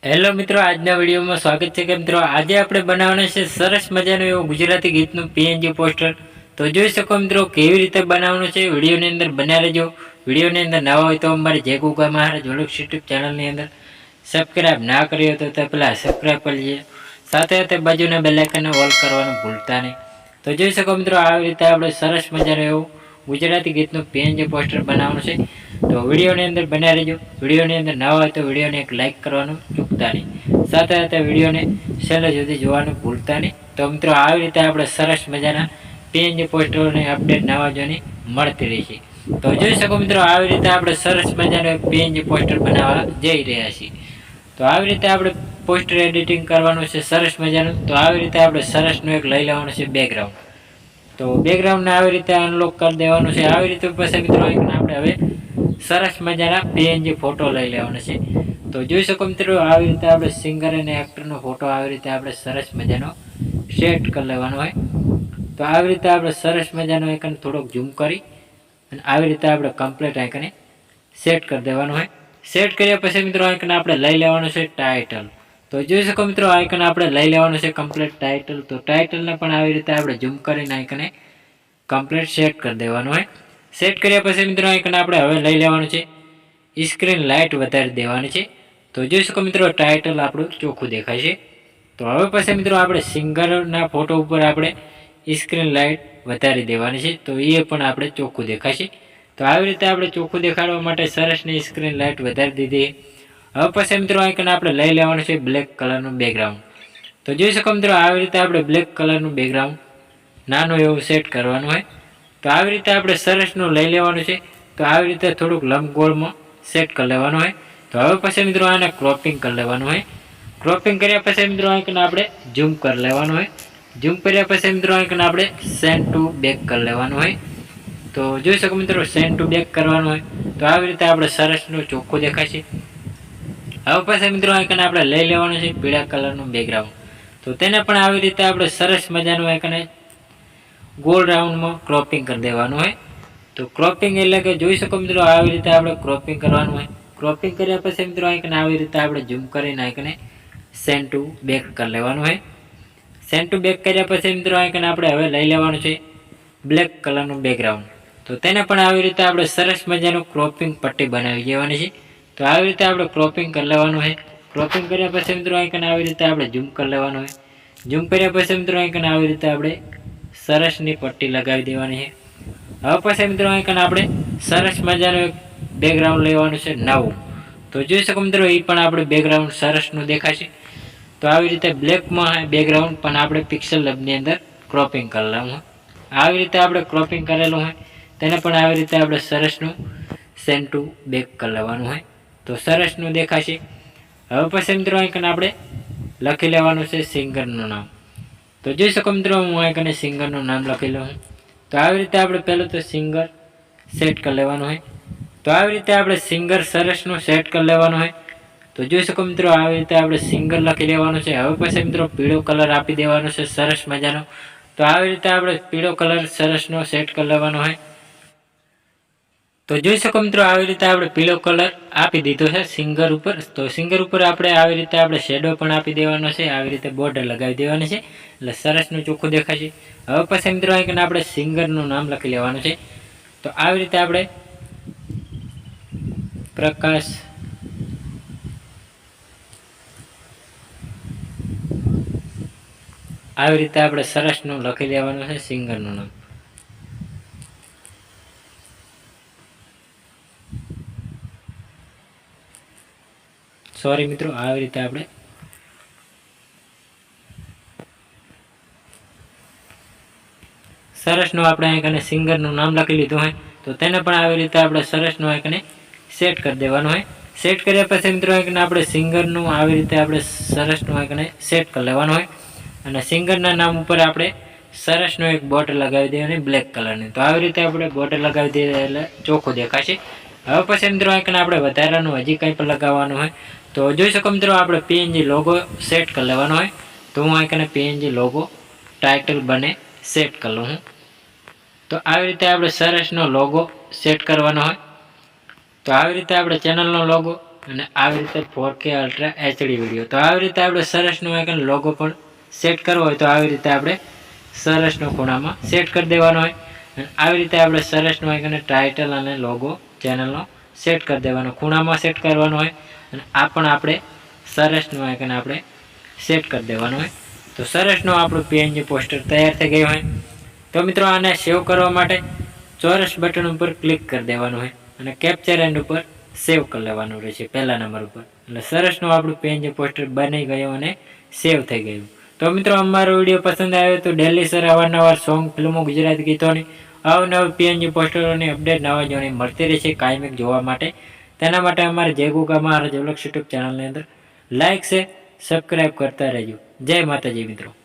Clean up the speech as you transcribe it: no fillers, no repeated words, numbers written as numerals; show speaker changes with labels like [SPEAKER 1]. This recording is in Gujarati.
[SPEAKER 1] હેલો મિત્રો, આજના વિડીયોમાં સ્વાગત છે. કે મિત્રો આજે આપણે બનાવવાનું છે સરસ મજાનું એવું ગુજરાતી ગીતનું પીએનજી પોસ્ટર. તો જોઈ શકો મિત્રો કેવી રીતે બનાવવાનું છે, વિડીયોની અંદર બન્યા રહેજો. વિડીયોની અંદર નવા હોય તો અમારી જય ગુગા મહારાજ જોડક યુટ્યુબ ચેનલની અંદર સબસ્ક્રાઈબ ના કર્યો તો તે પહેલાં સબસ્ક્રાઈબ કરી લેજો. સાથે સાથે બાજુના બેલ આઇકનને ઓલ કરવાનું ભૂલતા નહીં. તો જોઈ શકો મિત્રો આવી રીતે આપણે સરસ મજાનું એવું ગુજરાતી ગીતનું પીએનજી પોસ્ટર બનાવવાનું છે. તો વિડીયોની અંદર બન્યા રહેજો. વિડીયોની અંદર નવા હોય તો વિડીયોને એક લાઇક કરવાનું ચૂકતા નહીં. સાથે સાથે વિડીયોને છેલ્લે સુધી જોવાનું ભૂલતા નહીં. તો મિત્રો આવી રીતે આપણે સરસ મજાના પીએનજી પોસ્ટરોની અપડેટ નવા જોની મળતી રહેશે. તો જોઈ શકો મિત્રો આવી રીતે આપણે સરસ મજાનું એક પીએનજી પોસ્ટર બનાવવા જઈ રહ્યા છીએ. તો આવી રીતે આપણે પોસ્ટર એડિટિંગ કરવાનું છે સરસ મજાનું. તો આવી રીતે આપણે સરસનું એક લઈ લેવાનું છે બેકગ્રાઉન્ડ. તો બેકગ્રાઉન્ડને આવી રીતે અનલોક કરી દેવાનું છે. આવી રીતે પછી મિત્રો આપણે હવે સરસ મજાના પીએનજી ફોટો લઈ લેવાનો છે. તો જોઈ શકો મિત્રો આવી રીતે આપણે સિંગર અને એક્ટરનો ફોટો આવી રીતે આપણે સરસ મજાનો સેટ કરી લેવાનો હોય. તો આવી રીતે આપણે સરસ મજાનો આઇકન થોડોક ઝૂમ કરી અને આવી રીતે આપણે કમ્પ્લીટ આઇકને સેટ કરી દેવાનું હોય. સેટ કર્યા પછી મિત્રો આઇકન આપણે લઈ લેવાનું છે ટાઇટલ. તો જોઈ શકો મિત્રો આઇકન આપણે લઈ લેવાનું છે કમ્પ્લીટ ટાઇટલ. તો ટાઇટલને પણ આવી રીતે આપણે ઝૂમ કરીને આઇકને કમ્પ્લીટ સેટ કરી દેવાનું હોય. સેટ કર્યા પછી મિત્રો આઇકન આપણે હવે લઈ લેવાનું છે સ્ક્રીન લાઇટ વધારી દેવાની છે. તો જોઈ શકો મિત્રો ટાઇટલ આપણું ચોખ્ખું દેખાય છે. તો હવે પછી મિત્રો આપણે સિંગરના ફોટો ઉપર આપણે સ્ક્રીન લાઇટ વધારી દેવાની છે. તો એ પણ આપણે ચોખ્ખું દેખાશે. તો આવી રીતે આપણે ચોખ્ખું દેખાડવા માટે સરસની સ્ક્રીન લાઇટ વધારી દીધી. હવે પછી મિત્રો આઇકન આપણે લઈ લેવાનું છે બ્લેક કલરનું બેકગ્રાઉન્ડ. તો જોઈ શકો મિત્રો આવી રીતે આપણે બ્લેક કલરનું બેકગ્રાઉન્ડ નાનું એવું સેટ કરવાનું હોય. તો આવી રીતે આપણે સરસનું લઈ લેવાનું છે. તો આવી રીતે થોડુંક લંબગોળમાં સેટ કરી લેવાનું હોય. તો હવે પછી મિત્રો આને ક્રોપિંગ કરી લેવાનું હોય. ક્રોપિંગ કર્યા પછી મિત્રો આઇકન આપણે ઝૂમ કરી લેવાનું હોય. ઝૂમ કર્યા પછી મિત્રો આઇકન આપણે સેન્ડ ટુ બેક કરી લેવાનું હોય. તો જોઈ શકો મિત્રો સેન્ડ ટુ બેક કરવાનું હોય. તો આવી રીતે આપણે સરસનું ચોખ્ખું દેખાશે. હવે પછી મિત્રો આઇકન આપણે લઈ લેવાનું છે પીળા કલરનું બેકગ્રાઉન્ડ. તો તેને પણ આવી રીતે આપણે સરસ મજાનું આઇકને ગોળ રાઉન્ડમાં ક્રોપિંગ કરી દેવાનું હોય. તો ક્રોપિંગ એટલે કે જોઈ શકો મિત્રો આવી રીતે આપણે ક્રોપિંગ કરવાનું હોય. ક્રોપિંગ કર્યા પછી મિત્રો આઇકન આવી રીતે આપણે ઝૂમ કરીને આઇકને સેન્ડ ટુ બેક કરી લેવાનું હોય. સેન્ડ ટુ બેક કર્યા પછી મિત્રો આઇકન આપણે હવે લઈ લેવાનું છે બ્લેક કલરનું બેકગ્રાઉન્ડ. તો તેને પણ આવી રીતે આપણે સરસ મજાનું ક્રોપિંગ પટ્ટી બનાવી દેવાની છે. તો આવી રીતે આપણે ક્રોપિંગ કરી લેવાનું હોય. ક્રોપિંગ કર્યા પછી મિત્રો આઇકન આવી રીતે આપણે ઝૂમ કરી લેવાનું હોય. ઝૂમ કર્યા પછી મિત્રો આઇકન આવી રીતે આપણે સરસની પટ્ટી લગાવી દેવાની છે. હવે પછી મિત્રો આઇકન આપણે સરસ મજાનું એક બેકગ્રાઉન્ડ લેવાનું છે નવું. તો જોઈ શકો મિત્રો એ પણ આપણે બેકગ્રાઉન્ડ સરસનું દેખાશે. તો આવી રીતે બ્લેકમાં બેકગ્રાઉન્ડ પણ આપણે પિક્સલ લેબની અંદર ક્રોપિંગ કરેલું હોય. આવી રીતે આપણે ક્રોપિંગ કરેલું હોય તેને પણ આવી રીતે આપણે સરસનું સેન્ડ ટુ બેક કરી લેવાનું હોય. તો સરસનું દેખાશે. હવે પછી મિત્રો આઇકન આપણે લખી લેવાનું છે સિંગરનું નામ. તો જોઈ શકો મિત્રો હું આઇકને સિંગરનું નામ લખી લઉં. તો આવી રીતે આપણે પહેલાં તો સિંગર સેટ કરી લેવાનું હોય. તો આવી રીતે આપણે સિંગર સરસનું સેટ કરી લેવાનું હોય. તો જોઈ શકો મિત્રો આવી રીતે આપણે સિંગર લખી લેવાનું છે. હવે પછી મિત્રો પીળો કલર આપી દેવાનો છે સરસ મજાનો. તો આવી રીતે આપણે પીળો કલર સરસનો સેટ કરી લેવાનો હોય. તો જોઈ શકો મિત્રો આવી રીતે આપણે પીળો કલર આપી દીધો છે સિંગર ઉપર. તો સિંગર ઉપર આપણે આવી રીતે આપણે શેડો પણ આપી દેવાનો છે. આવી રીતે બોર્ડર લગાવી દેવાની છે એટલે સરસનું ચોખ્ખું દેખાશે. હવે પછી મિત્રો આઇકન આપણે સિંગરનું નામ લખી લેવાનું છે. તો આવી રીતે આપણે પ્રકાશ આવી રીતે આપણે સરસનું લખી લેવાનું છે સિંગરનું નામ. સોરી મિત્રો આવી રીતે આપણે સરસનું આપણે આઇકને સિંગરનું નામ લખી લીધું હોય. તો તેને પણ આવી રીતે આપણે સરસનું આઇકને સેટ કરી દેવાનું હોય. સેટ કર્યા પછી મિત્રો આઇકન આપણે સિંગરનું આવી રીતે આપણે સરસનું આઇકને સેટ કરી લેવાનું હોય. અને સિંગરના નામ ઉપર આપણે સરસનું એક બોર્ડર લગાવી દેવાની બ્લેક કલરની. તો આવી રીતે આપણે બોર્ડર લગાવી દઈએ એટલે ચોખ્ખું દેખાશે. હવે પછી મિત્રો આઇકન આપણે વધારાનું હજી કંઈ પણ લગાવવાનું હોય. તો જોઈ શકો મિત્રો આપણે પીએનજી લોગો સેટ કરી લેવાનો હોય. તો હું આઇકને પીએનજી લોગો ટાઇટલ બને સેટ કરી લઉં હું. તો આવી રીતે આપણે સરસનો લોગો સેટ કરવાનો હોય. તો આવી રીતે આપણે ચેનલનો લોગો અને આવી રીતે 4K અલ્ટ્રા HD વિડીયો. તો આવી રીતે આપણે સરસનો આઇકન લોગો પણ સેટ કરવો હોય તો આવી રીતે આપણે સરસનો ખૂણામાં સેટ કરી દેવાનો હોય. અને આવી રીતે આપણે સરસનો આઇકન ટાઇટલ અને લોગો ચેનલનો સેટ કરી દેવાનો, ખૂણામાં સેટ કરવાનો હોય. અને આ પણ આપણે સરસનો આઇકન આપણે સેટ કરી દેવાનો હોય. તો સરસનો આપણું PNG પોસ્ટર તૈયાર થઈ ગયું હોય. તો મિત્રો આને સેવ કરવા માટે ચોરસ બટન ઉપર ક્લિક કરી દેવાનું હોય અને કેપ્ચર એન્ડ ઉપર સેવ કરી લેવાનું રહેશે પહેલા નંબર ઉપર. એટલે સરસનું આપણું PNG પોસ્ટર બની ગયું અને સેવ થઈ ગયું. તો મિત્રો અમારો વિડીયો પસંદ આવ્યો તો ડેલી સર અવારનવાર સોંગ, ફિલ્મો, ગુજરાતી ગીતોની અવનવી PNG પોસ્ટરોની અપડેટ નવા જોવાની મળતી રહેશે કાયમિક જોવા માટે. તેના માટે અમારે જય ગોગા મહારાજ વ્લોગ્સ યુટ્યુબ ચેનલની અંદર લાઇક છે, સબસ્ક્રાઈબ કરતા રહેજો. જય માતાજી મિત્રો.